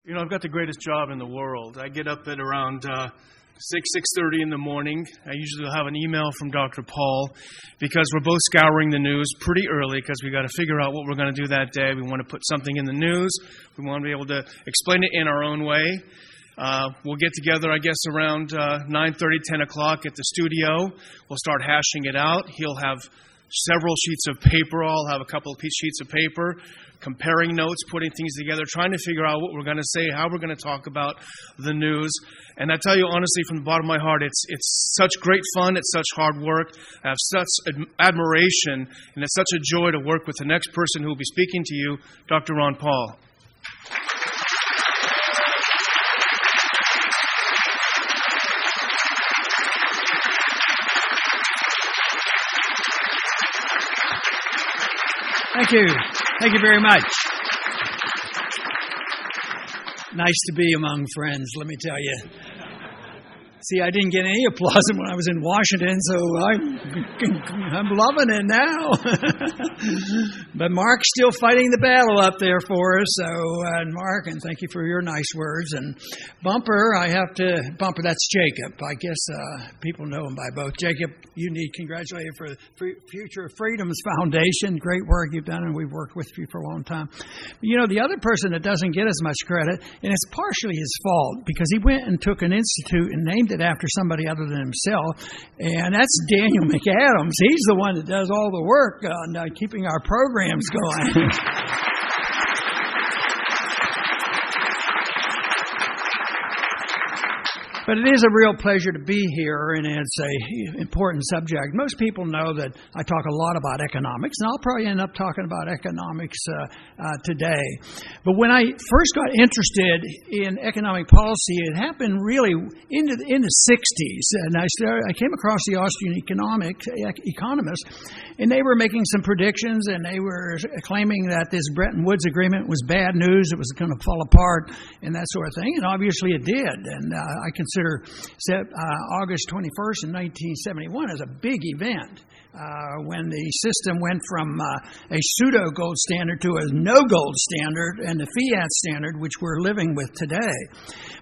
You know, I've got the greatest job in the world. I get up at around 6:30 in the morning. I usually have an email from Dr. Paul because we're both scouring the news pretty early because we got to figure out what we're going to do that day. We want to put something in the news. We want to be able to explain it in our own way. We'll get together, I guess, around 9:30, 10 o'clock at the studio. We'll start hashing it out. He'll have several sheets of paper. I'll have a couple of sheets of paper, comparing notes, putting things together, trying to figure out what we're going to say, how we're going to talk about the news. And I tell you honestly, from the bottom of my heart, it's such great fun. It's such hard work. I have such admiration, and it's such a joy to work with the next person who will be speaking to you, Dr. Ron Paul. Thank you. Thank you very much. Nice to be among friends, let me tell you. See, I didn't get any applause when I was in Washington, so I'm loving it now. But Mark's still fighting the battle up there for us. So, Mark, and thank you for your nice words. And Bumper, Bumper, that's Jacob. I guess people know him by both. Jacob, you need congratulated for the Future Freedoms Foundation. Great work you've done, and we've worked with you for a long time. But, you know, the other person that doesn't get as much credit, and it's partially his fault, because he went and took an institute and named it after somebody other than himself, and that's Daniel McAdams. He's the one that does all the work on keeping our programs going. But it is a real pleasure to be here, and it's an important subject. Most people know that I talk a lot about economics, and I'll probably end up talking about economics today. But when I first got interested in economic policy, it happened really in the 60s. And I came across the Austrian economists, and they were making some predictions, and they were claiming that this Bretton Woods agreement was bad news, it was going to fall apart, and that sort of thing. And obviously it did. And I consider August 21st in 1971 as a big event when the system went from a pseudo-gold standard to a no-gold standard and the fiat standard, which we're living with today.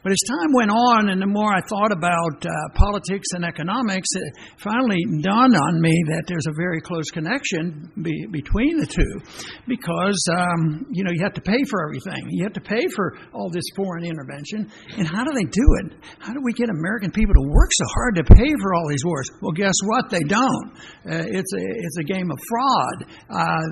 But as time went on, and the more I thought about politics and economics, it finally dawned on me that there's a very close connection between the two, because you have to pay for everything. You have to pay for all this foreign intervention. And how do they do it? How do we get American people to work so hard to pay for all these wars? Well, guess what? They don't. It's a game of fraud.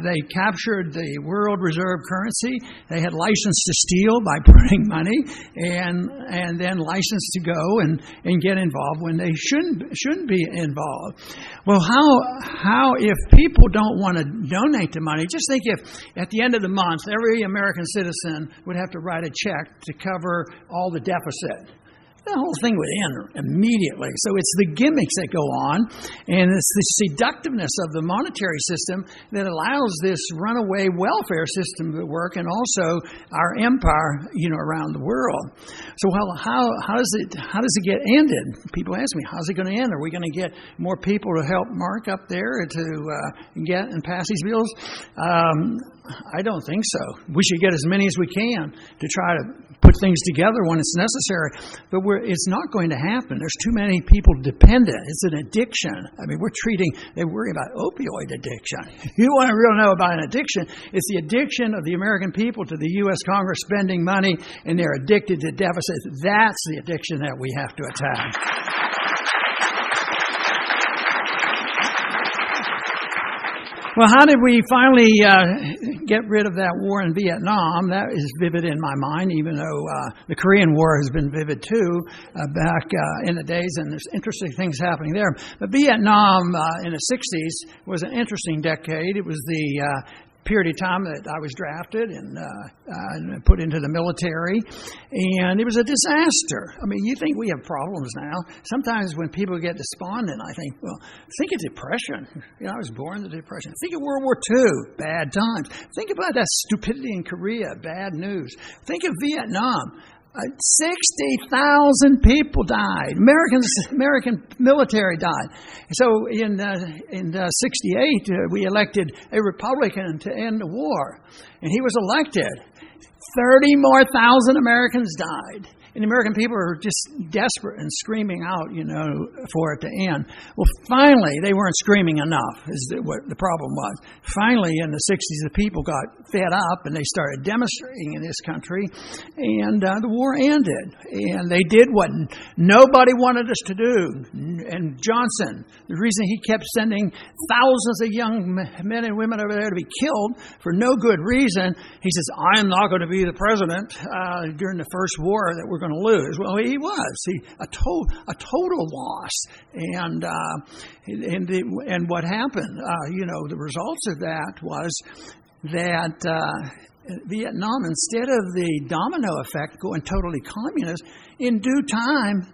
They captured the world reserve currency. They had license to steal by printing money, and then license to go and get involved when they shouldn't be involved. Well, how if people don't want to donate the money? Just think if at the end of the month every American citizen would have to write a check to cover all the deficit. The whole thing would end immediately. So it's the gimmicks that go on, and it's the seductiveness of the monetary system that allows this runaway welfare system to work, and also our empire, around the world. So, how does it get ended? People ask me, how's it going to end? Are we going to get more people to help Mark up there to get and pass these bills? I don't think so. We should get as many as we can to try to put things together when it's necessary. But it's not going to happen. There's too many people dependent. It's an addiction. I mean, they worry about opioid addiction. If you want to really know about an addiction, it's the addiction of the American people to the U.S. Congress spending money, and they're addicted to deficits. That's the addiction that we have to attack. Well, how did we finally get rid of that war in Vietnam? That is vivid in my mind, even though the Korean War has been vivid too back in the days, and there's interesting things happening there. But Vietnam in the 60s was an interesting decade. It was the period of time that I was drafted and put into the military, and it was a disaster. I mean, you think we have problems now. Sometimes when people get despondent, I think, well, think of depression. I was born in the Depression. Think of World War II, bad times. Think about that stupidity in Korea, bad news. Think of Vietnam. 60,000 people died. American military died. So in 68, we elected a Republican to end the war, and he was elected. 30 more thousand Americans died. And the American people are just desperate and screaming out, for it to end. Well, finally, they weren't screaming enough, is what the problem was. Finally, in the 60s, the people got fed up, and they started demonstrating in this country, and the war ended. And they did what nobody wanted us to do. And Johnson, the reason he kept sending thousands of young men and women over there to be killed for no good reason, he says, I'm not going to be the president during the first war that we're going to lose. Well, he was. A total loss. And what happened? The results of that was that Vietnam, instead of the domino effect going totally communist, in due time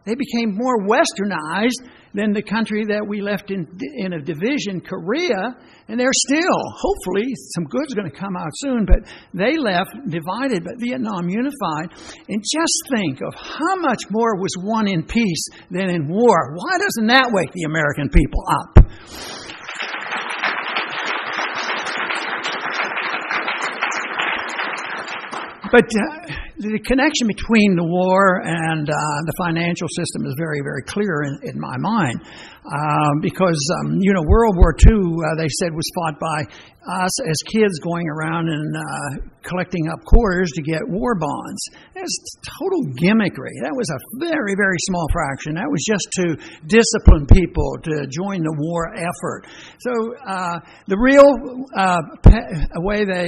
they became more westernized than the country that we left in a division, Korea, and they're still, hopefully, some good's going to come out soon, but they left divided, but Vietnam unified. And just think of how much more was won in peace than in war. Why doesn't that wake the American people up? But the connection between the war and the financial system is very, very clear in my mind. Because, World War II, they said, was fought by us as kids going around and collecting up quarters to get war bonds. That's total gimmickry. That was a very, very small fraction. That was just to discipline people to join the war effort. So the real way they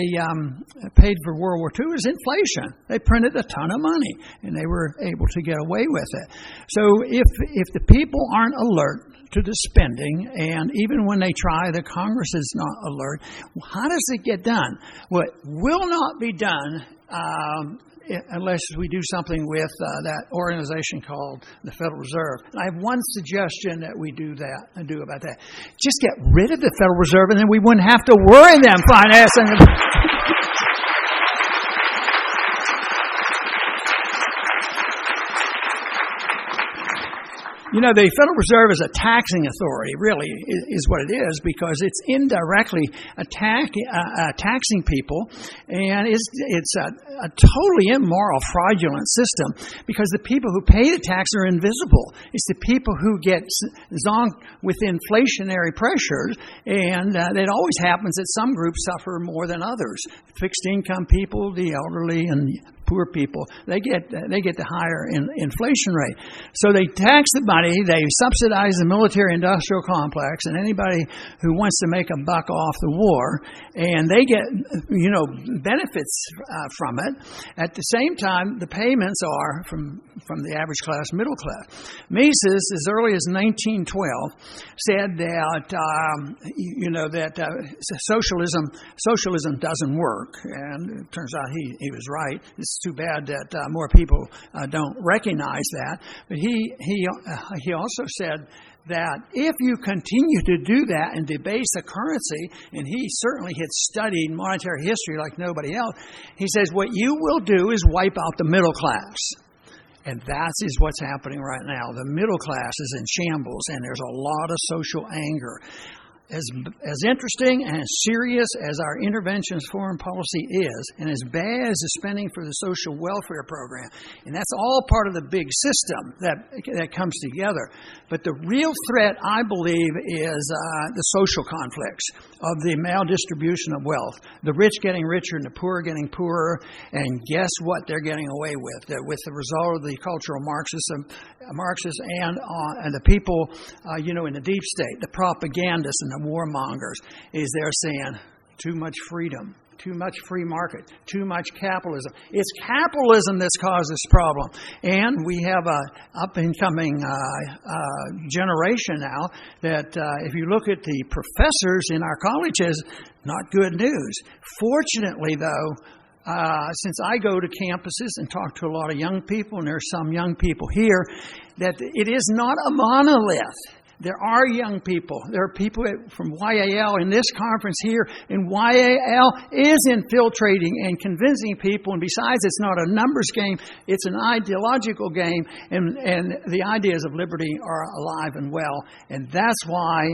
paid for World War II is inflation. They printed a ton of money, and they were able to get away with it. So if the people aren't alert to the spending, and even when they try, the Congress is not alert, how does it get done? Well, it will not be done unless we do something with that organization called the Federal Reserve. And I have one suggestion that we do about that. Just get rid of the Federal Reserve, and then we wouldn't have to worry them financing. The Federal Reserve is a taxing authority, really, is what it is, because it's indirectly taxing people, and it's a totally immoral, fraudulent system, because the people who pay the tax are invisible. It's the people who get zonked with inflationary pressures, and it always happens that some groups suffer more than others. Fixed income people, the elderly, and poor people, they get the higher inflation rate. So they tax the money, they subsidize the military-industrial complex and anybody who wants to make a buck off the war, and they get benefits from it. At the same time, the payments are from the average class, middle class. Mises, as early as 1912, said that socialism doesn't work, and it turns out he was right. It's too bad that more people don't recognize that. But he also said that if you continue to do that and debase the currency, and he certainly had studied monetary history like nobody else, he says what you will do is wipe out the middle class. And that is what's happening right now. The middle class is in shambles, and there's a lot of social anger. As interesting and as serious as our interventionist foreign policy is, and as bad as the spending for the social welfare program, and that's all part of the big system that comes together. But the real threat, I believe, is the social conflicts of the maldistribution of wealth. The rich getting richer and the poor getting poorer, and guess what they're getting away with? With the result of the cultural Marxists and the people, in the deep state, the propagandists and the warmongers, is they're saying too much freedom, too much free market, too much capitalism. It's capitalism that's caused this problem. And we have a up-and-coming generation now that if you look at the professors in our colleges, not good news. Fortunately, though, since I go to campuses and talk to a lot of young people, and there's some young people here, that it is not a monolith. There are young people. There are people from YAL in this conference here, and YAL is infiltrating and convincing people. And besides, it's not a numbers game. It's an ideological game, and the ideas of liberty are alive and well. And that's why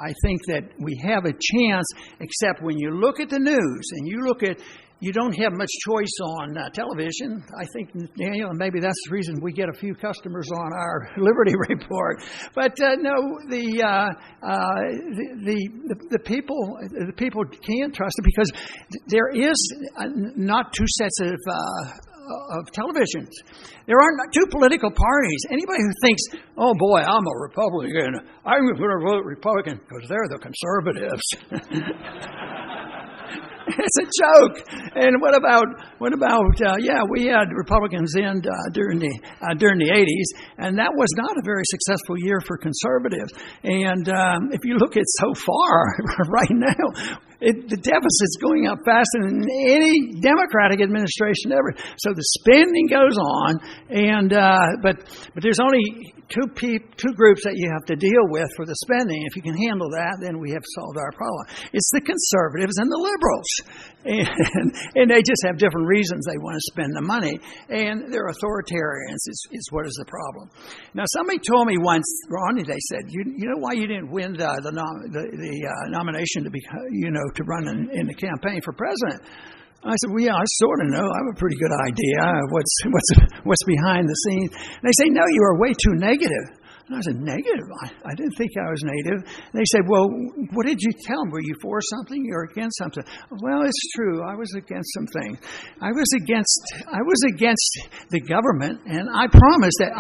I think that we have a chance, except when you look at the news and you look at you don't have much choice on television. I think, Daniel, and maybe that's the reason we get a few customers on our Liberty Report. But no, the people can't trust it because there is not two sets of televisions. There aren't two political parties. Anybody who thinks, oh boy, I'm a Republican, I'm going to vote Republican because they're the conservatives. It's a joke. And what about? We had Republicans in during the 80s, and that was not a very successful year for conservatives. And if you look at so far right now, the deficit's going up faster than any Democratic administration ever. So the spending goes on, and but there's only two groups that you have to deal with for the spending. If you can handle that, then we have solved our problem. It's the conservatives and the liberals, and they just have different reasons they want to spend the money, and they're authoritarians. Is what is the problem? Now, somebody told me once, Ronnie, they said, you know why you didn't win the nomination to run in the campaign for president? I said, well, yeah, I sort of know. I have a pretty good idea of what's behind the scenes. And they say, no, you are way too negative. And I said, negative? I didn't think I was negative. And they said, well, what did you tell them? Were you for something or against something? Well, it's true. I was against some things. I was against the government, and I promised that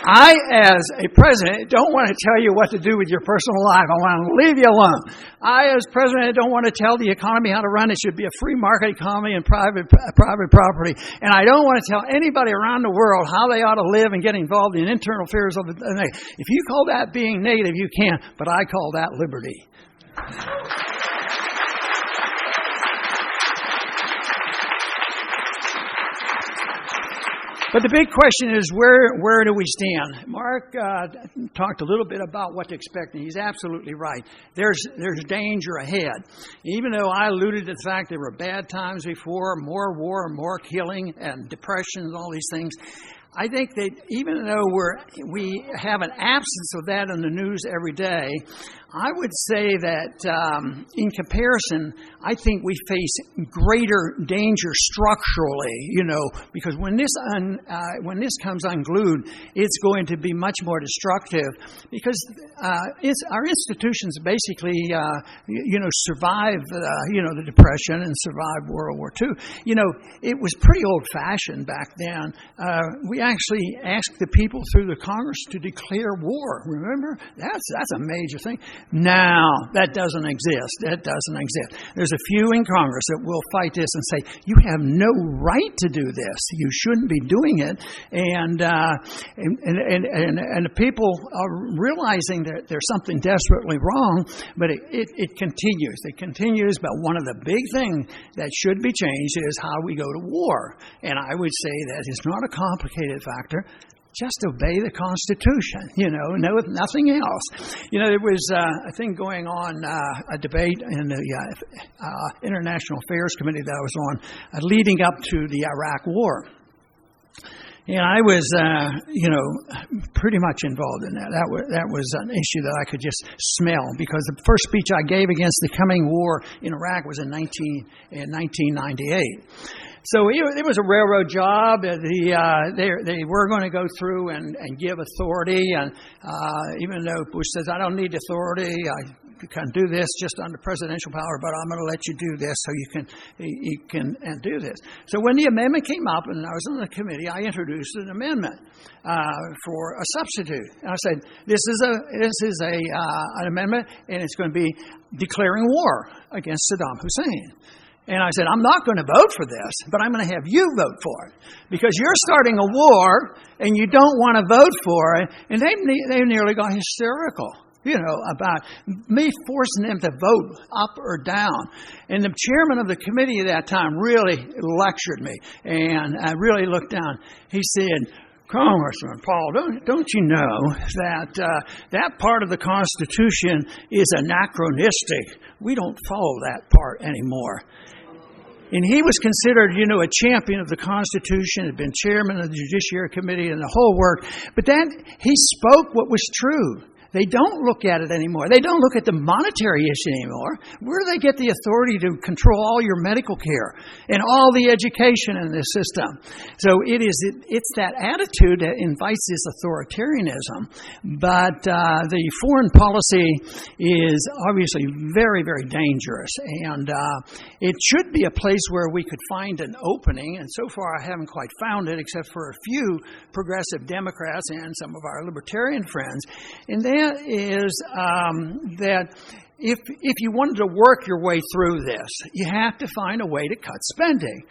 I, as a president, don't want to tell you what to do with your personal life. I want to leave you alone. I, as president, don't want to tell the economy how to run. It should be a free market economy and private property. And I don't want to tell anybody around the world how they ought to live and get involved in internal affairs of the nation. If you call that being negative, you can, but I call that liberty. But the big question is, where do we stand? Mark talked a little bit about what to expect, and he's absolutely right. There's danger ahead. Even though I alluded to the fact there were bad times before, more war, more killing, and depression and all these things, I think that even though we have an absence of that in the news every day, I would say that in comparison, I think we face greater danger structurally, because when this comes unglued, it's going to be much more destructive because our institutions basically, survived, the Depression and survived World War II. It was pretty old-fashioned back then. We actually asked the people through the Congress to declare war. Remember? That's a major thing. Now, that doesn't exist. There's a few in Congress that will fight this and say, you have no right to do this. You shouldn't be doing it. And the people are realizing that there's something desperately wrong, but it continues. It continues, but one of the big things that should be changed is how we go to war. And I would say that it's not a complicated factor. Just obey the Constitution, no, nothing else. There was a thing going on, a debate in the International Affairs Committee that I was on, leading up to the Iraq War. And I was, pretty much involved in that. That was an issue that I could just smell because the first speech I gave against the coming war in Iraq was in 1998. So it was a railroad job. They were going to go through and give authority, and even though Bush says, I don't need authority, I can do this just under presidential power, but I'm going to let you do this so you can do this. So when the amendment came up, and I was on the committee, I introduced an amendment for a substitute. And I said, this is an amendment, and it's going to be declaring war against Saddam Hussein. And I said, I'm not going to vote for this, but I'm going to have you vote for it. Because you're starting a war, and you don't want to vote for it. And they nearly got hysterical, about me forcing them to vote up or down. And the chairman of the committee at that time really lectured me. And I really looked down. He said, Congressman Paul, don't you know that that part of the Constitution is anachronistic? We don't follow that part anymore. And he was considered, a champion of the Constitution, had been chairman of the Judiciary Committee and the whole work. But then he spoke what was true. They don't look at it anymore. They don't look at the monetary issue anymore. Where do they get the authority to control all your medical care and all the education in this system? So it's that attitude that invites this authoritarianism. But the foreign policy is obviously very, very dangerous. And it should be a place where we could find an opening. And so far I haven't quite found it, except for a few progressive Democrats and some of our libertarian friends. And that is that if you wanted to work your way through this, you have to find a way to cut spending,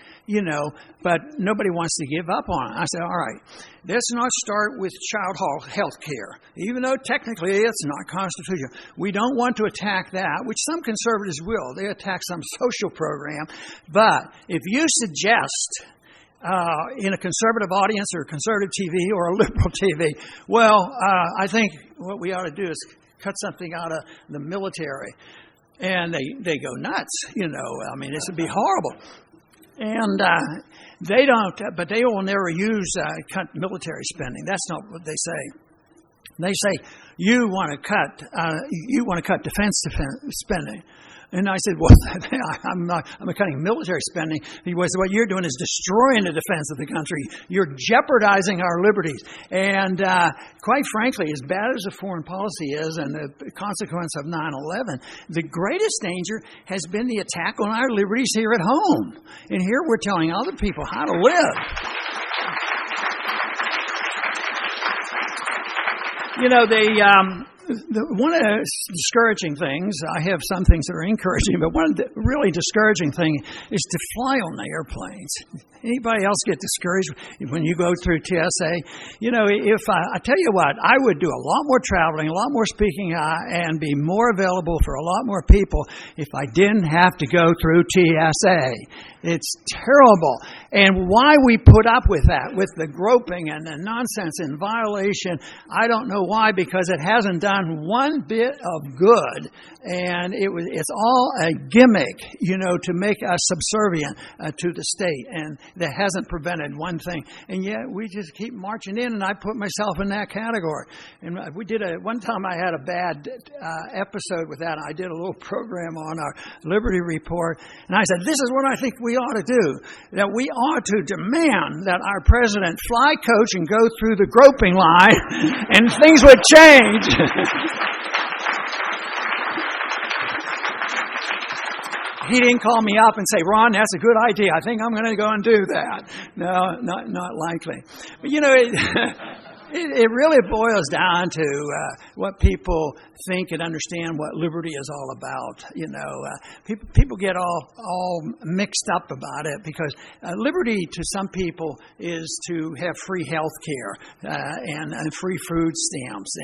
but nobody wants to give up on it. I said, all right, let's not start with child health care, even though technically it's not constitutional. We don't want to attack that, which some conservatives will. They attack some social program. But if you suggest in a conservative audience or conservative TV or a liberal TV, I think what we ought to do is cut something out of the military. And they go nuts, this would be horrible. And they don't, but they will never use cut military spending. That's not what they say. They say, you want to cut defense spending. And I said, I'm cutting military spending. He said, what you're doing is destroying the defense of the country. You're jeopardizing our liberties. And quite frankly, as bad as the foreign policy is and the consequence of 9/11, the greatest danger has been the attack on our liberties here at home. And here we're telling other people how to live. One of the discouraging things, I have some things that are encouraging, but one of the really discouraging thing is to fly on the airplanes. Anybody else get discouraged when you go through TSA? If I tell you what, I would do a lot more traveling, a lot more speaking, and be more available for a lot more people if I didn't have to go through TSA. It's terrible. And why we put up with that, with the groping and the nonsense and violation, I don't know why, because it hasn't done one bit of good. And it's all a gimmick, to make us subservient to the state. And that hasn't prevented one thing. And yet we just keep marching in, and I put myself in that category. And we did one time I had a bad episode with that. I did a little program on our Liberty Report. And I said, this is what I think we ought to do. That we ought to demand that our president fly coach and go through the groping line, and things would change. He didn't call me up and say, Ron, that's a good idea. I think I'm going to go and do that. No, not likely. But it really boils down to what people think and understand what liberty is all about. People get all mixed up about it, because liberty to some people is to have free health care and free food stamps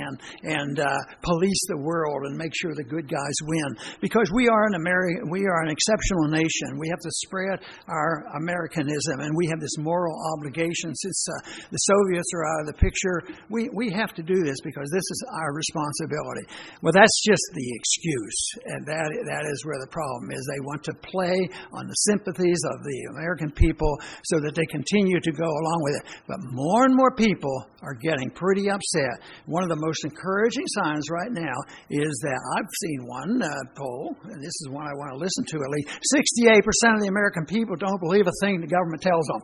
and police the world and make sure the good guys win. Because we are an exceptional nation. We have to spread our Americanism, and we have this moral obligation. Since the Soviets are out of the picture, we have to do this because this is our responsibility. Well, that's just the excuse, and that is where the problem is. They want to play on the sympathies of the American people so that they continue to go along with it. But more and more people are getting pretty upset. One of the most encouraging signs right now is that I've seen one poll, and this is one I want to listen to at least. 68% of the American people don't believe a thing the government tells them.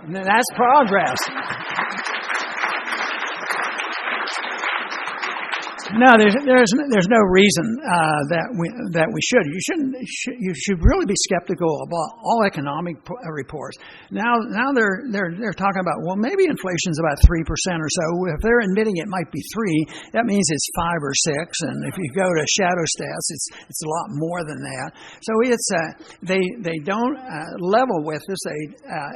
And that's progress. No, there's no reason that we should. You should really be skeptical about all economic reports. Now they're talking about, well, maybe inflation's about 3% or so. If they're admitting it might be 3, that means it's 5 or 6. And if you go to shadow stats, it's a lot more than that. So it's they don't level with us.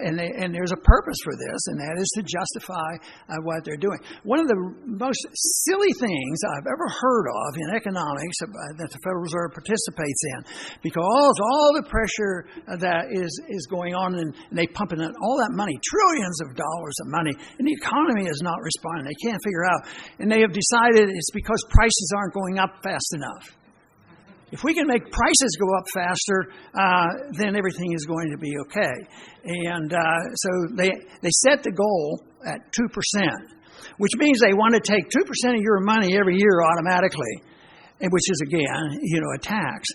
And there's a purpose for this, and that is to justify what they're doing. One of the most silly things I've ever heard of in economics that the Federal Reserve participates in, because all the pressure that is going on, and they pump in all that money, trillions of dollars of money, and the economy is not responding. They can't figure out, and they have decided it's because prices aren't going up fast enough. If we can make prices go up faster, then everything is going to be okay. And so they set the goal at 2%, which means they want to take 2% of your money every year automatically, which is, again, a tax.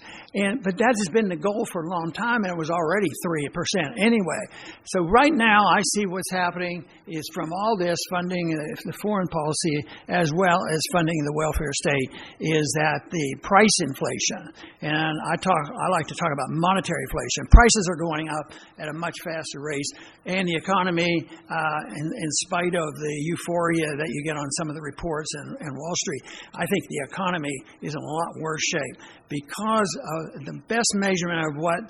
But that has been the goal for a long time, and it was already 3% anyway. So right now, I see what's happening is from all this funding the foreign policy as well as funding the welfare state is that the price inflation, and I like to talk about monetary inflation. Prices are going up at a much faster rate, and the economy, in spite of the euphoria that you get on some of the reports in Wall Street, I think the economy is in a lot worse shape because the best measurement of what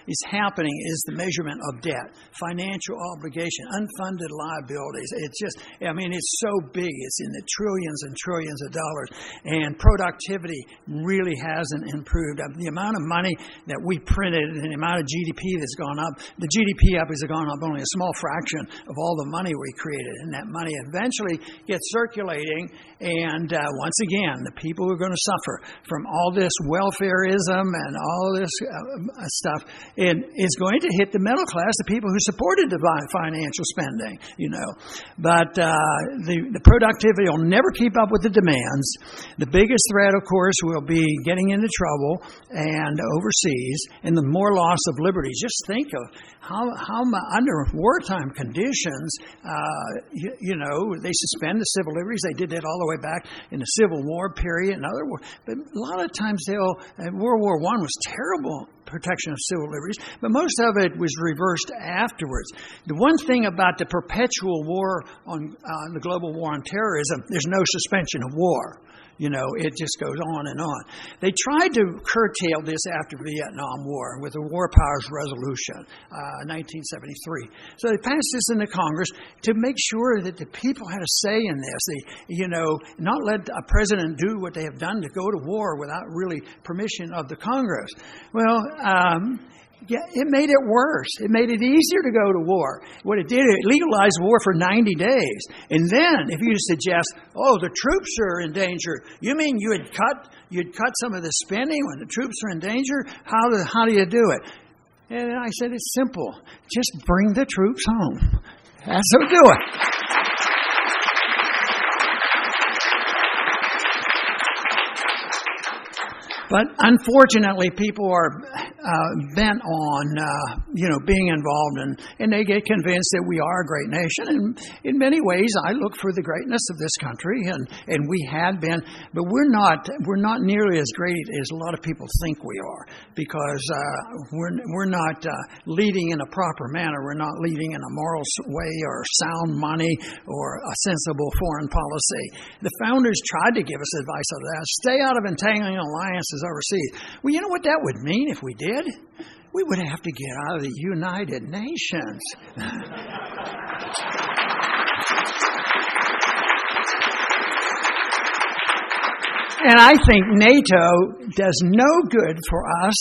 is happening is the measurement of debt, financial obligation, unfunded liabilities. It's just, it's so big. It's in the trillions and trillions of dollars. And productivity really hasn't improved. The amount of money that we printed and the amount of GDP that's gone up, the GDP has gone up only a small fraction of all the money we created. And that money eventually gets circulating. And once again, the people who are going to suffer from all this welfareism and all this stuff, it's going to hit the middle class, the people who supported the financial spending, But the productivity will never keep up with the demands. The biggest threat, of course, will be getting into trouble and overseas, and the more loss of liberties. Just think of how under wartime conditions, they suspend the civil liberties. They did that all the way back in the Civil War period and other war. But a lot of times World War I was terrible protection of civil liberties, but most of it was reversed afterwards. The one thing about the perpetual war on the global war on terrorism, there's no suspension of war. It just goes on and on. They tried to curtail this after the Vietnam War with the War Powers Resolution, 1973. So they passed this in the Congress to make sure that the people had a say in this. Not let a president do what they have done to go to war without really permission of the Congress. Well, it made it worse. It made it easier to go to war. What it did, it legalized war for 90 days. And then, if you suggest, the troops are in danger, you mean you'd cut some of the spending when the troops are in danger? How do you do it? And I said, it's simple. Just bring the troops home. That's how to do it. But unfortunately, people are bent on, being involved, and they get convinced that we are a great nation. And in many ways, I look for the greatness of this country, and we had been, but we're not nearly as great as a lot of people think we are, because we're not leading in a proper manner. We're not leading in a moral way or sound money or a sensible foreign policy. The founders tried to give us advice on that. Stay out of entangling alliances overseas. Well, you know what that would mean if we did? We would have to get out of the United Nations. And I think NATO does no good for us.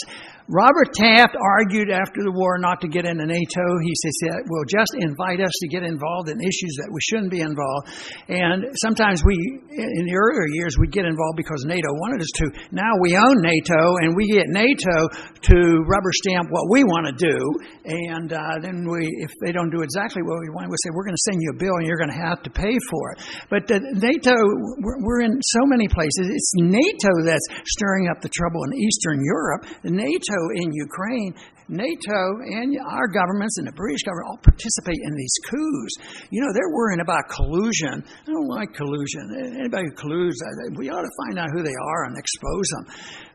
Robert Taft argued after the war not to get into NATO. He said, well, just invite us to get involved in issues that we shouldn't be involved. And sometimes in the earlier years, we'd get involved because NATO wanted us to. Now we own NATO, and we get NATO to rubber stamp what we want to do. And then if they don't do exactly what we want, we say, we're going to send you a bill and you're going to have to pay for it. But NATO, we're in so many places. It's NATO that's stirring up the trouble in Eastern Europe. NATO in Ukraine, NATO and our governments and the British government all participate in these coups. They're worrying about collusion. I don't like collusion. Anybody who colludes, we ought to find out who they are and expose them.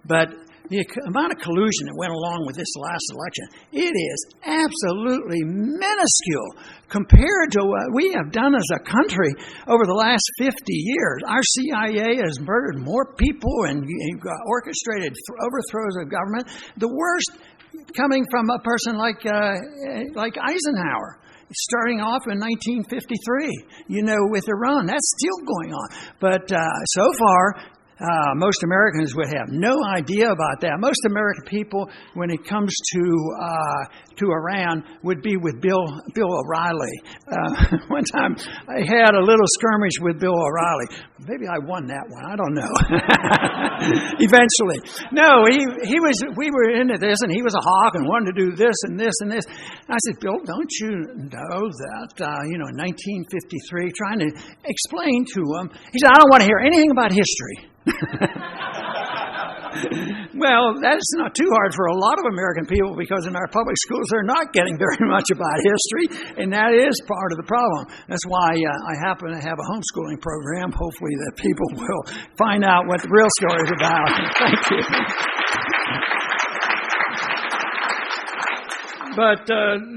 But the amount of collusion that went along with this last election, it is absolutely minuscule compared to what we have done as a country over the last 50 years. Our CIA has murdered more people and orchestrated overthrows of government. The worst coming from a person like Eisenhower, starting off in 1953, with Iran. That's still going on. But so far, Most Americans would have no idea about that. Most American people, when it comes to Iran, would be with Bill O'Reilly. One time, I had a little skirmish with Bill O'Reilly. Maybe I won that one. I don't know. Eventually, no. We were into this, and he was a hawk and wanted to do this and this and this. And I said, Bill, don't you know that in 1953, trying to explain to him, he said, I don't want to hear anything about history. Well, that's not too hard for a lot of American people, because in our public schools they're not getting very much about history, and that is part of the problem. That's why I happen to have a homeschooling program. Hopefully that people will find out what the real story is about. Thank you. But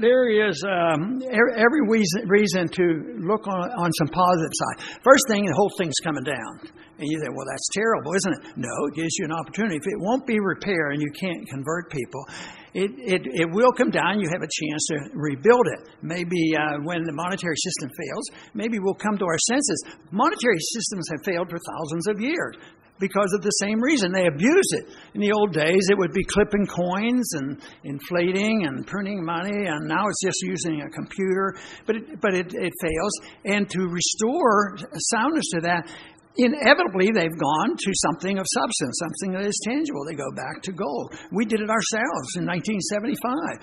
there is every reason to look on some positive side. First thing, the whole thing's coming down. And you say, well, that's terrible, isn't it? No, it gives you an opportunity. If it won't be repaired and you can't convert people, it will come down. You have a chance to rebuild it. Maybe when the monetary system fails, maybe we'll come to our senses. Monetary systems have failed for thousands of years because of the same reason. They abuse it. In the old days, it would be clipping coins and inflating and printing money, and now it's just using a computer. But it fails. And to restore soundness to that, inevitably, they've gone to something of substance, something that is tangible. They go back to gold. We did it ourselves in 1975.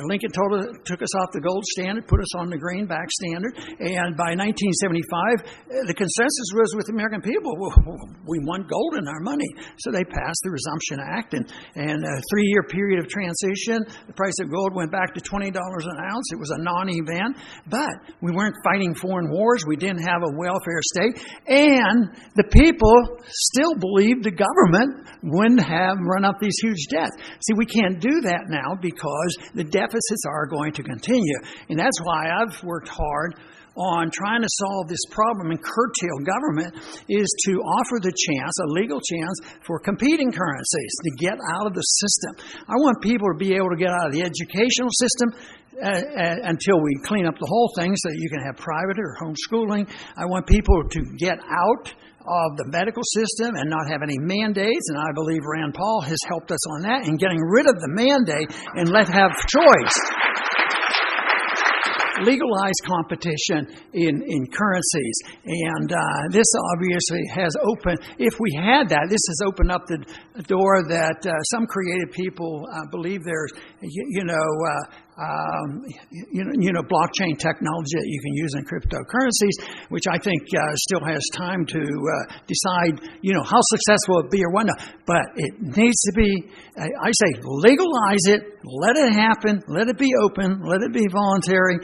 Lincoln took us off the gold standard, put us on the greenback standard, and by 1975, the consensus was with the American people, we want gold in our money. So they passed the Resumption Act, and a 3-year period of transition. The price of gold went back to $20 an ounce. It was a non-event, but we weren't fighting foreign wars. We didn't have a welfare state, and the people still believed the government wouldn't have run up these huge debts. See, we can't do that now because the deficits are going to continue. And that's why I've worked hard on trying to solve this problem and curtail government, is to offer the chance, a legal chance, for competing currencies to get out of the system. I want people to be able to get out of the educational system until we clean up the whole thing so that you can have private or homeschooling. I want people to get out of the medical system and not have any mandates, and I believe Rand Paul has helped us on that in getting rid of the mandate and let have choice. Legalize competition in currencies. And this obviously has opened, if we had that, this has opened up the door that some creative people believe there's, blockchain technology that you can use in cryptocurrencies, which I think still has time to decide, how successful it be or what not. But it needs to be, I say, legalize it, let it happen, let it be open, let it be voluntary,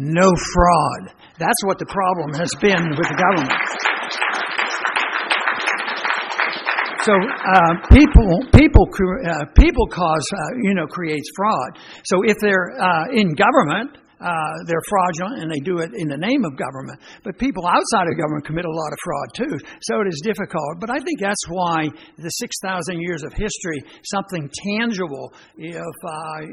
no fraud. That's what the problem has been with the government. So people cause creates fraud. So if they're in government, they're fraudulent and they do it in the name of government. But people outside of government commit a lot of fraud too. So it is difficult. But I think that's why the 6,000 years of history, something tangible, if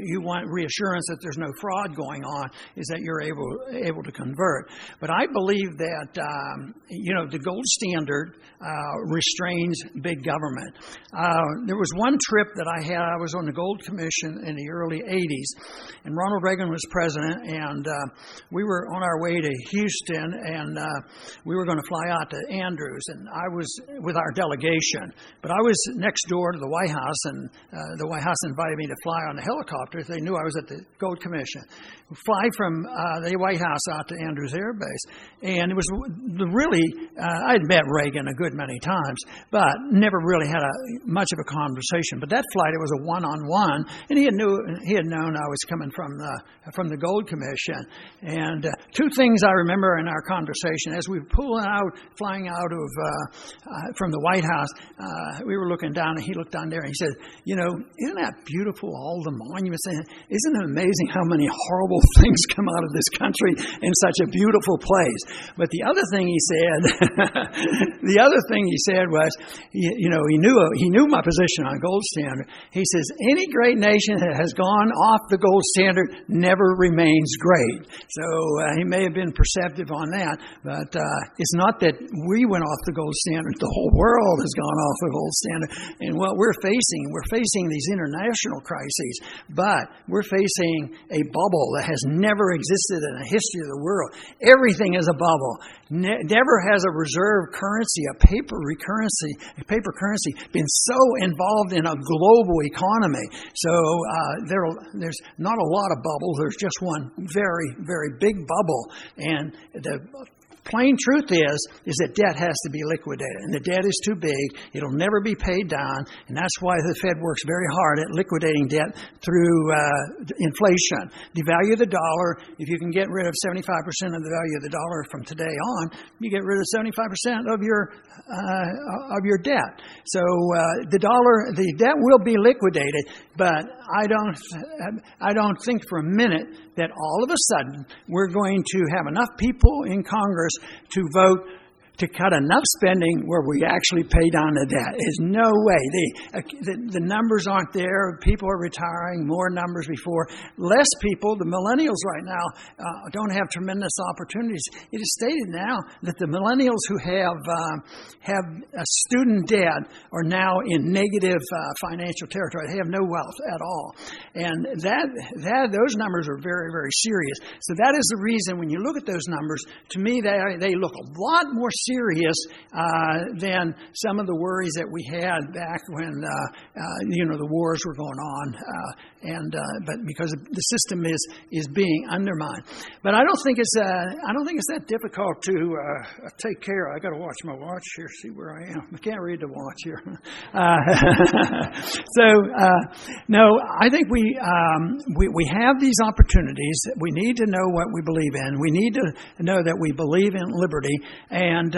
you want reassurance that there's no fraud going on, is that you're able to convert. But I believe that, the gold standard restrains big government. There was one trip that I had. I was on the Gold Commission in the early 80s, and Ronald Reagan was president. And we were on our way to Houston, and we were going to fly out to Andrews. And I was with our delegation. But I was next door to the White House, and the White House invited me to fly on a helicopter. They knew I was at the Gold Commission. We fly from the White House out to Andrews Air Base. And it was I'd met Reagan a good many times, but never really had much of a conversation. But that flight, it was a one-on-one, and he had known I was coming from the Gold Commission. And two things I remember in our conversation as we were flying out of from the White House. We were looking down, and he looked down there, and he said, "Isn't that beautiful? All the monuments. Isn't it amazing how many horrible things come out of this country in such a beautiful place?" But the other thing he said, was, he knew my position on gold standard. He says, "Any great nation that has gone off the gold standard never remains great. So he may have been perceptive on that, but it's not that we went off the gold standard. The whole world has gone off the gold standard. And what we're facing these international crises, but we're facing a bubble that has never existed in the history of the world. Everything is a bubble. Never has a reserve currency, a paper currency, been so involved in a global economy. So there's not a lot of bubbles. There's just one very, very big bubble. And the plain truth is that debt has to be liquidated. And the debt is too big. It'll never be paid down. And that's why the Fed works very hard at liquidating debt through inflation. Devalue the dollar. If you can get rid of 75% of the value of the dollar from today on, you get rid of 75% of your debt. So the debt will be liquidated, but I don't think for a minute that all of a sudden we're going to have enough people in Congress to vote to cut enough spending where we actually pay down the debt. There's no way. The numbers aren't there. People are retiring, more numbers before. Less people, the millennials right now, don't have tremendous opportunities. It is stated now that the millennials who have a student debt are now in negative financial territory. They have no wealth at all. And those numbers are very, very serious. So that is the reason when you look at those numbers, to me, they look a lot more serious than some of the worries that we had back when the wars were going on, but because the system is being undermined. But I don't think it's that difficult to take care of. I got to watch my watch here, see where I am. I can't read the watch here. No, I think we have these opportunities. We need to know what we believe in. We need to know that we believe in liberty, and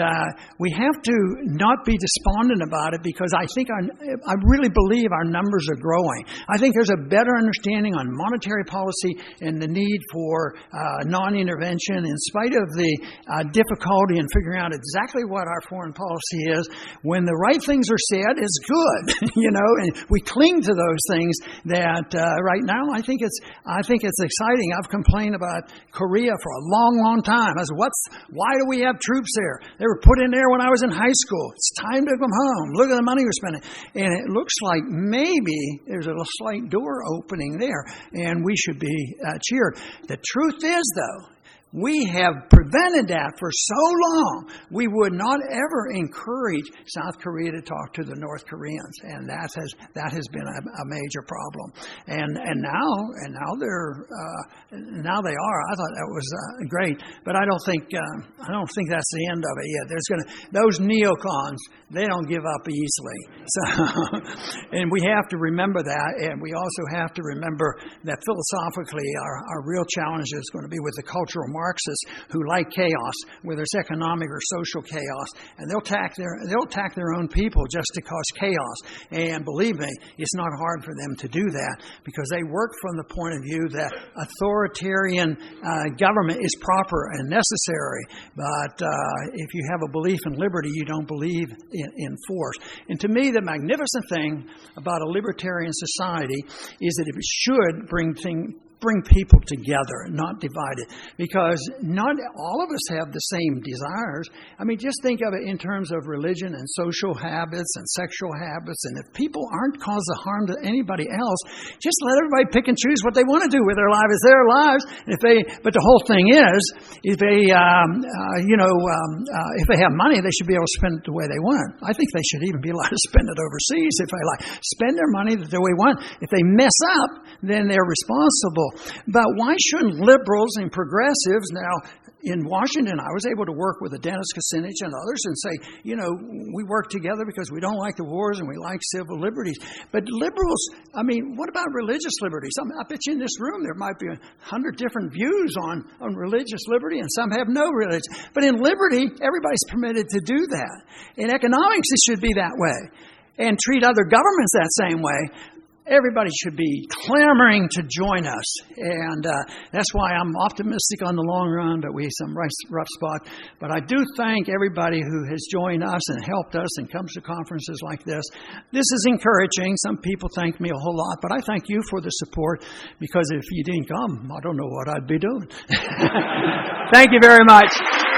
we have to not be despondent about it, because I really believe our numbers are growing. I think there's a better understanding on monetary policy and the need for non-intervention, in spite of the difficulty in figuring out exactly what our foreign policy is. When the right things are said, it's good, and we cling to those things. That right now, I think it's exciting. I've complained about Korea for a long, long time. I said, why do we have troops there? They were put in there when I was in high school. It's time to come home. Look at the money we're spending. And it looks like maybe there's a slight door opening there, and we should be cheered. The truth is, though, we have prevented that for so long. We would not ever encourage South Korea to talk to the North Koreans, and that has been a major problem. And now they are. I thought that was great, but I don't think that's the end of it yet. Those neocons, they don't give up easily. So, and we have to remember that, and we also have to remember that philosophically, our real challenge is going to be with the cultural Marxists who like chaos, whether it's economic or social chaos, and they'll attack their own people just to cause chaos. And believe me, it's not hard for them to do that, because they work from the point of view that authoritarian government is proper and necessary. But if you have a belief in liberty, you don't believe in force. And to me, the magnificent thing about a libertarian society is that it should bring people together, not divided, because not all of us have the same desires. I mean, just think of it in terms of religion and social habits and sexual habits. And if people aren't causing harm to anybody else, just let everybody pick and choose what they want to do with their lives. It's their lives. But the whole thing is, if they have money, they should be able to spend it the way they want. I think they should even be allowed to spend it overseas if they like. Spend their money the way they want. If they mess up, then they're responsible. But why shouldn't liberals and progressives now in Washington? I was able to work with Dennis Kucinich and others and say, we work together because we don't like the wars and we like civil liberties. But liberals, what about religious liberties? I bet you in this room there might be 100 different views on religious liberty, and some have no religion. But in liberty, everybody's permitted to do that. In economics, it should be that way. And treat other governments that same way. everybody should be clamoring to join us. And that's why I'm optimistic on the long run, but we have some rough spot. But I do thank everybody who has joined us and helped us and comes to conferences like this. This is encouraging. Some people thank me a whole lot, but I thank you for the support, because if you didn't come, I don't know what I'd be doing. Thank you very much.